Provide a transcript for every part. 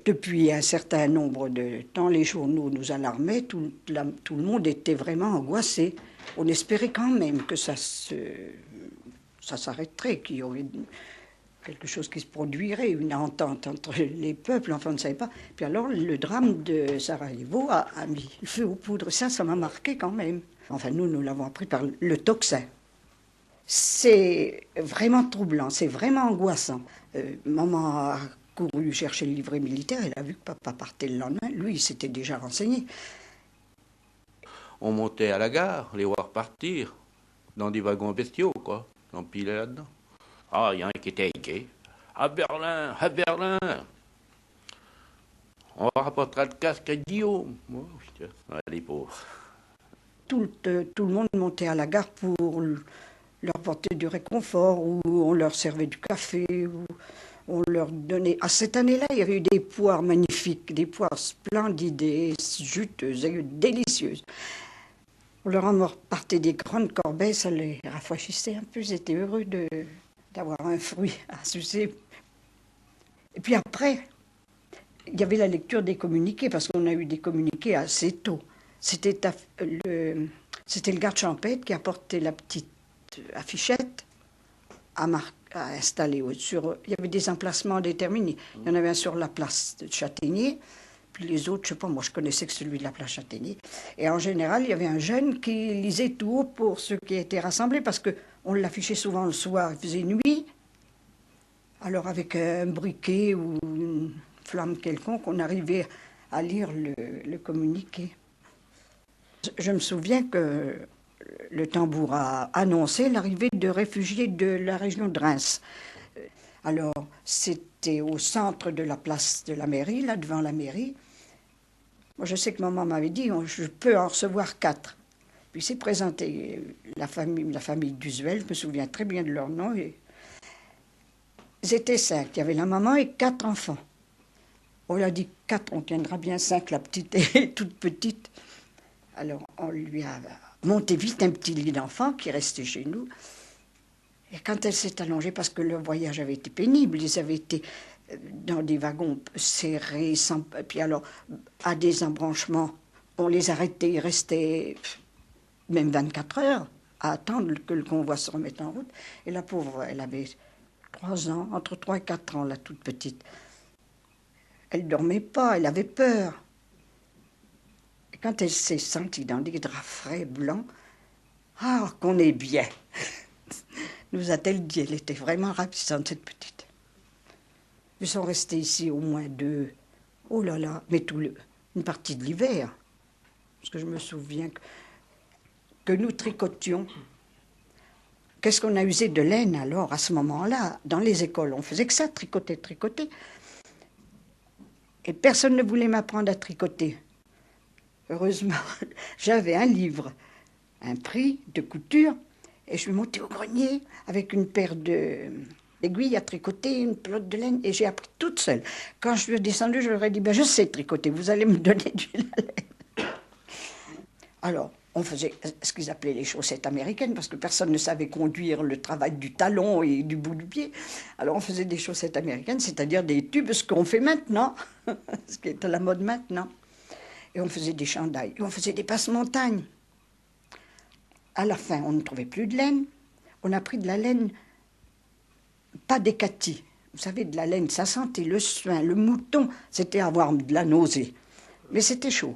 Depuis un certain nombre de temps, les journaux nous alarmaient, tout le monde était vraiment angoissé. On espérait quand même que ça s'arrêterait, qu'il y aurait quelque chose qui se produirait, une entente entre les peuples, enfin on ne savait pas. Puis alors le drame de Sarajevo a mis le feu aux poudres. Ça m'a marqué quand même. Enfin nous l'avons appris par le tocsin. C'est vraiment troublant, c'est vraiment angoissant. Maman a couru chercher le livret militaire, elle a vu que papa partait le lendemain. Lui, il s'était déjà renseigné. On montait à la gare, les voir partir, dans des wagons bestiaux, quoi, empilés là-dedans. Ah, il y en a qui étaient inquiets. À Berlin, à Berlin. On rapportera le casque à Guillaume. Oh, putain, les pauvres. Tout le monde montait à la gare pour leur porter du réconfort, ou on leur servait du café, ou on leur donnait... À cette année-là, il y avait eu des poires magnifiques, des poires splendides et juteuses et délicieuses. On leur en partait des grandes corbeilles, ça les rafraîchissait un peu, ils étaient heureux d'avoir un fruit à sucer. Et puis après, il y avait la lecture des communiqués, parce qu'on a eu des communiqués assez tôt. C'était le garde champêtre qui apportait la petite affichette à installer. Il y avait des emplacements déterminés. Il y en avait un sur la place de Châtaignier, puis les autres, je ne sais pas, moi je connaissais que celui de la place Châtaignier. Et en général, il y avait un jeune qui lisait tout haut pour ceux qui étaient rassemblés, parce qu'on l'affichait souvent le soir, il faisait nuit. Alors avec un briquet ou une flamme quelconque, on arrivait à lire le communiqué. Je me souviens que le tambour a annoncé l'arrivée de réfugiés de la région de Reims. Alors, c'était au centre de la place de la mairie, là, devant la mairie. Moi, je sais que maman m'avait dit, je peux en recevoir 4. Puis s'est présenté la famille d'Usuel, je me souviens très bien de leur nom. Ils étaient 5, il y avait la maman et 4 enfants. On lui a dit 4, on tiendra bien 5, la petite est toute petite. Alors, on lui a monté vite un petit lit d'enfant qui restait chez nous. Et quand elle s'est allongée, parce que le voyage avait été pénible, ils avaient été dans des wagons serrés, puis alors, à des embranchements, on les arrêtait, ils restaient même 24 heures à attendre que le convoi se remette en route. Et la pauvre, elle avait 3 ans, entre 3 et 4 ans, la toute petite. Elle ne dormait pas, elle avait peur. Et quand elle s'est sentie dans des draps frais blancs, « Ah, qu'on est bien !» nous a-t-elle dit. Elle était vraiment ravissante, cette petite. Ils sont restés ici au moins 2, oh là là, mais une partie de l'hiver. Parce que je me souviens que nous tricotions. Qu'est-ce qu'on a usé de laine alors, à ce moment-là, dans les écoles? On faisait que ça, tricoter. Et personne ne voulait m'apprendre à tricoter. Heureusement, j'avais un livre, un prix de couture, et je suis montée au grenier avec une paire d'aiguilles à tricoter, une pelote de laine, et j'ai appris toute seule. Quand je suis descendue, je leur ai dit, je sais tricoter, vous allez me donner du laine. Alors, on faisait ce qu'ils appelaient les chaussettes américaines, parce que personne ne savait conduire le travail du talon et du bout du pied. Alors on faisait des chaussettes américaines, c'est-à-dire des tubes, ce qu'on fait maintenant, ce qui est à la mode maintenant. Et on faisait des chandails, et on faisait des passe-montagnes. À la fin, on ne trouvait plus de laine. On a pris de la laine, pas d'écatie. Vous savez, de la laine, ça sentait le suin, le mouton, c'était avoir de la nausée. Mais c'était chaud.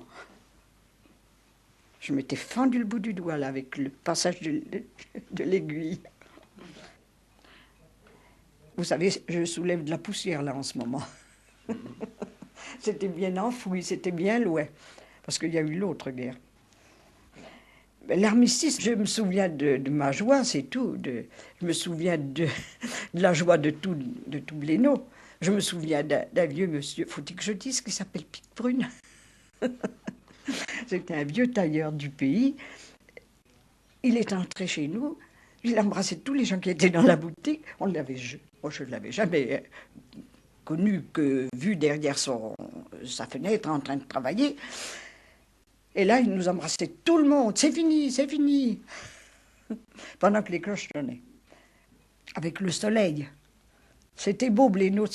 Je m'étais fendu le bout du doigt, là, avec le passage de l'aiguille. Vous savez, je soulève de la poussière, là, en ce moment. C'était bien enfoui, c'était bien loin, parce qu'il y a eu l'autre guerre. L'armistice, je me souviens de ma joie, c'est tout. Je me souviens de la joie de tout Blénaud. Je me souviens d'un vieux monsieur, faut-il que je dise, qui s'appelle Pique-Brune. C'était un vieux tailleur du pays. Il est entré chez nous, il embrassait tous les gens qui étaient dans la boutique. Moi, je ne l'avais jamais connu que vu derrière sa fenêtre en train de travailler. Et là, il nous embrassait tout le monde. C'est fini, c'est fini. Pendant que les cloches sonnaient. Avec le soleil. C'était beau, Blénaud.